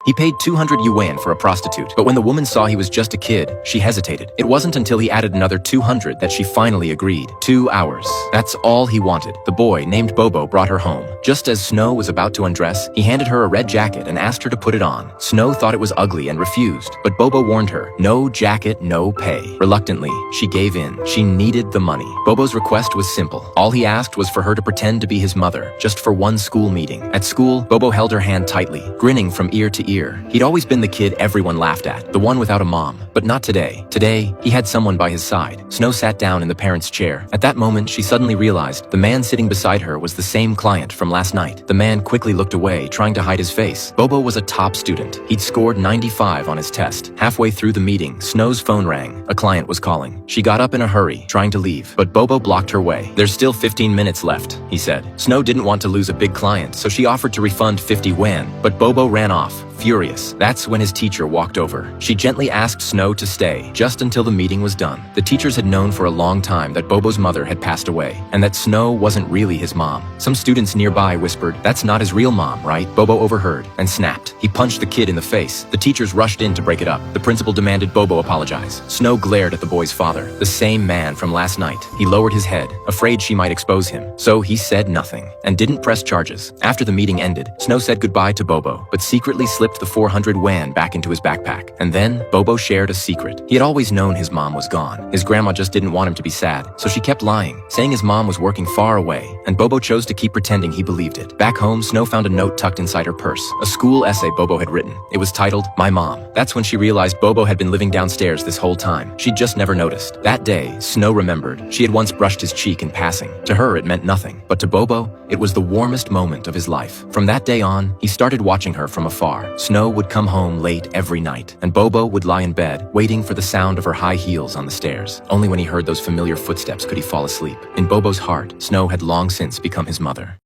He paid 200 yuan for a prostitute, but when the woman saw he was just a kid, she hesitated. It wasn't until he added another 200 that she finally agreed. 2 hours. That's all he wanted. The boy, named Bobo, brought her home. Just as Snow was about to undress, he handed her a red jacket and asked her to put it on. Snow thought it was ugly and refused, but Bobo warned her, no jacket, no pay. Reluctantly, she gave in. She needed the money. Bobo's request was simple. All he asked was for her to pretend to be his mother, just for one school meeting. At school, Bobo held her hand tightly, grinning from ear to ear. He'd always been the kid everyone laughed at, the one without a mom. But not today. Today, he had someone by his side. Snow sat down in the parent's chair. At that moment, she suddenly realized the man sitting beside her was the same client from last night. The man quickly looked away, trying to hide his face. Bobo was a top student. He'd scored 95 on his test. Halfway through the meeting, Snow's phone rang. A client was calling. She got up in a hurry, trying to leave, but Bobo blocked her way. There's still 15 minutes left, he said. Snow didn't want to lose a big client, so she offered to refund 50 yuan, but Bobo ran off, furious. That's when his teacher walked over. She gently asked Snow to stay, just until the meeting was done. The teachers had known for a long time that Bobo's mother had passed away, and that Snow wasn't really his mom. Some students nearby whispered, "That's not his real mom, right?" Bobo overheard, and snapped. He punched the kid in the face. The teachers rushed in to break it up. The principal demanded Bobo apologize. Snow glared at the boy's father, the same man from last night. He lowered his head, afraid she might expose him. So he said nothing, and didn't press charges. After the meeting ended, Snow said goodbye to Bobo, but secretly slipped the 400 yuan back into his backpack. And then, Bobo shared a secret. He had always known his mom was gone. His grandma just didn't want him to be sad, so she kept lying, saying his mom was working far away, and Bobo chose to keep pretending he believed it. Back home, Snow found a note tucked inside her purse, a school essay Bobo had written. It was titled, "My Mom." That's when she realized Bobo had been living downstairs this whole time. She'd just never noticed. That day, Snow remembered. She had once brushed his cheek in passing. To her, it meant nothing, but to Bobo, it was the warmest moment of his life. From that day on, he started watching her from afar. Snow would come home late every night, and Bobo would lie in bed, waiting for the sound of her high heels on the stairs. Only when he heard those familiar footsteps could he fall asleep. In Bobo's heart, Snow had long since become his mother.